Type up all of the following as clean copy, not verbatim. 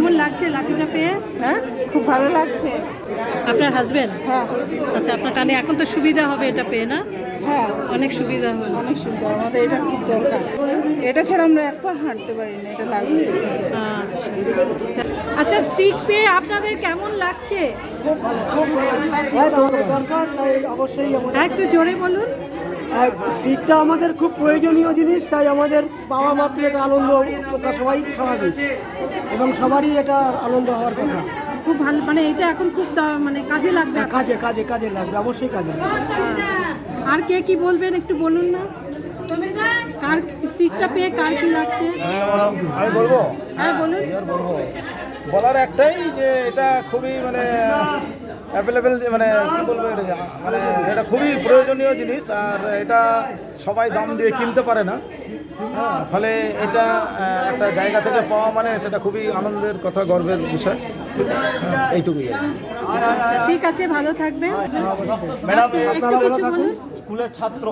কেমন লাগছে লাঠিটা পেয়ে? হ্যাঁ, খুব ভালো লাগছে। আপনার হাজবেন্ড? হ্যাঁ। আচ্ছা, আপনার টানে এখন তো সুবিধা হবে এটা পেয়ে, না? হ্যাঁ, অনেক সুবিধা হলো। অনেক সুন্দর। আমাদের এটা খুব দরকার। এটা ছাড়া আমরা এক পা হাঁটতে পারি না, এটা লাগবে। আচ্ছা আচ্ছা, স্টিক পেয়ে আপনাদের কেমন লাগছে? দরকার, তাই অবশ্যই একটু জোরে বলুন। স্টিকটা আমাদের খুব প্রয়োজনীয় জিনিস, তাই আমাদের পাওয়া মাত্র এটা আনন্দ প্রকাশ হওয়াই স্বাভাবিক এবং সবারই এটা আনন্দ হওয়ার কথা। খুব ভালো, মানে এটা এখন খুব মানে কাজে লাগবে। কাজে কাজে কাজে লাগবে, অবশ্যই কাজে লাগবে। আচ্ছা, আর কে কি বলবেন একটু বলুন না, কার স্টিকটা পেয়ে কার কি লাগছে? আমি বলবো, হ্যাঁ বলুন। বলার একটাই যে এটা খুবই মানে অ্যাভেলেবেল, মানে কী বলবো, এটা মানে এটা খুবই প্রয়োজনীয় জিনিস, আর এটা সবাই দাম দিয়ে কিনতে পারে না। হ্যাঁ, ফলে এটা একটা জায়গা থেকে পাওয়া মানে সেটা খুবই আনন্দের কথা, গর্বের বিষয়। এইটুকুই। আচ্ছা, ঠিক আছে, ভালো থাকবেন। ম্যাডাম, একটু কিছু বলুন। স্কুলের ছাত্র,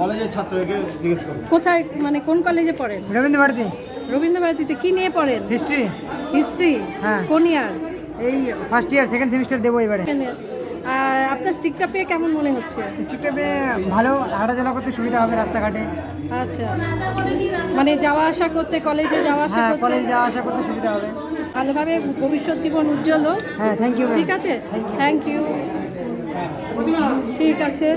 কলেজের ছাত্র, একে জিজ্ঞেস করুন। কোথায়, মানে কোন কলেজে পড়েন? রবীন্দ্র ভারতী। রবীন্দ্র ভারতীতে কি নিয়ে পড়েন? হিস্ট্রি। হিস্ট্রি? হ্যাঁ। কোন ইয়ার? এই ফার্স্ট ইয়ার, সেকেন্ড সেমিস্টার দেবো এবারে। আর আপনার স্টিকটা পেয়ে কেমন মনে হচ্ছে? স্ট্রিক্টটা ভালো, হাঁটাচলা করতে সুবিধা হবে রাস্তাঘাটে। আচ্ছা, মানে যাওয়া আসা করতে, কলেজে যাওয়া আসা হ্যাঁ, করতে কলেজে যাওয়া আসা করতে সুবিধা হবে। ভালোভাবে ভবিষ্যৎ জীবন উজ্জ্বল হোক। হ্যাঁ, থ্যাংক ইউ। ঠিক আছে, থ্যাংক ইউ। ঠিক আছে।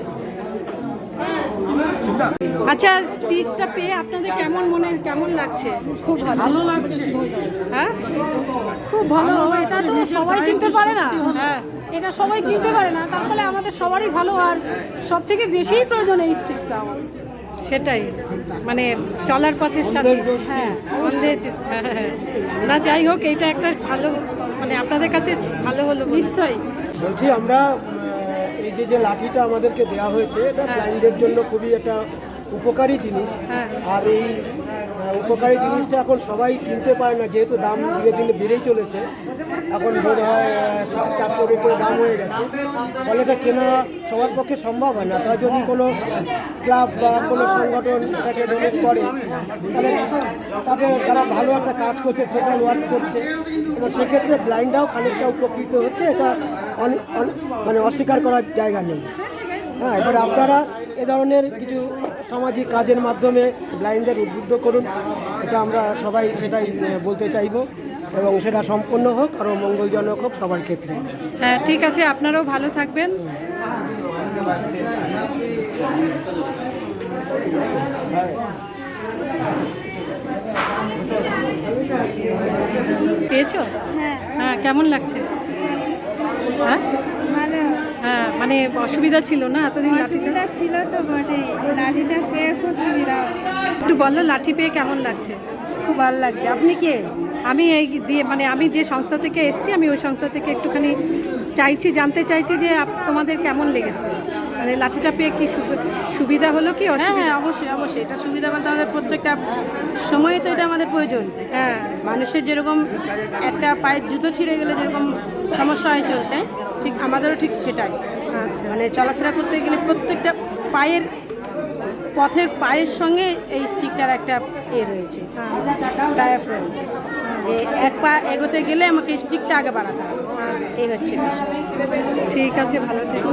আচ্ছা, স্টিকটা পেয়ে আপনাদের কেমন লাগছে? খুব ভালো লাগছে। হ্যাঁ, খুব ভালো। এটা তো সবাই কিনতে পারে না। হ্যাঁ, এটা সবাই কিনতে পারে না, তার ফলে আমাদের সবারই ভালো। আর সব থেকে বেশি প্রয়োজন এই স্টিকটা আমার। সেটাই, মানে চলার পথের সাথে। হ্যাঁ, আমাদের না, যাই হোক, এটা একটা ভালো, মানে আপনাদের কাছে ভালো হলো নিশ্চয়ই। বলছি আমরা এই যে লাঠিটা আমাদেরকে দেওয়া হয়েছে, এটা ব্লাইন্ডদের জন্য খুবই একটা উপকারী জিনিস। হ্যাঁ। আর এই উপকারী জিনিসটা এখন সবাই কিনতে পারে না, যেহেতু দাম ধীরে ধীরে বেড়েই চলেছে। এখন বোধ হয় 400-র উপরে দাম হয়ে গেছে, ফলে এটা কেনা সবার পক্ষে সম্ভব হয় না। তা যদি কোনো ক্লাব বা কোনো সংগঠন এটাকে ডোনেট করে, তাহলে তারা ভালো একটা কাজ করছে, সোশ্যাল ওয়ার্ক করছে, এবং সেক্ষেত্রে ব্লাইন্ডরাও খানিকটা উপকৃত হচ্ছে। এটা মানে অস্বীকার করার জায়গা নেই। হ্যাঁ, এবার আপনারা এ ধরনের কিছু সামাজিক কাজের মাধ্যমে ব্লাইন্ডদের উদ্বুদ্ধ করুন, এটা আমরা সবাই সেটাই বলতে চাইব, এবং সেটা সম্পূর্ণ হোক, আরও মঙ্গলজনক হোক সবার ক্ষেত্রে। হ্যাঁ, ঠিক আছে, আপনারাও ভালো থাকবেন। পেয়েছো? হ্যাঁ, কেমন লাগছে? হ্যাঁ, হ্যাঁ, মানে অসুবিধা ছিল না এতদিন? অসুবিধা ছিল তো বটে, লাঠিটা পেয়ে খুব সুবিধা। একটু বললো, লাঠি পেয়ে কেমন লাগছে? খুব ভালো লাগছে। আপনি কে? আমি এই দিয়ে, মানে আমি যে সংস্থা থেকে এসেছি, আমি ওই সংস্থা থেকে একটুখানি জানতে চাইছি যে তোমাদের কেমন লেগেছে, মানে লাঠিটা পেয়ে কি সুবিধা হলো কি? হ্যাঁ, অবশ্যই অবশ্যই। এটা সুবিধা বলতে আমাদের প্রত্যেকটা সময়ে তো এটা আমাদের প্রয়োজন। হ্যাঁ, মানুষের যেরকম একটা পায়ের জুতো ছিঁড়ে গেলে যেরকম সমস্যা হয় চলতে, ঠিক আমাদেরও ঠিক সেটাই। আচ্ছা, মানে চলাফেরা করতে গেলে প্রত্যেকটা পথের পায়ের সঙ্গে এই স্টিকটার একটা রয়েছে, টায়ার রয়েছে। এক পা এগোতে গেলে আমাকে স্টিকটা আগে বাড়াতে হবে, এই হচ্ছে বিষয়। ঠিক আছে, ভালো থেকো।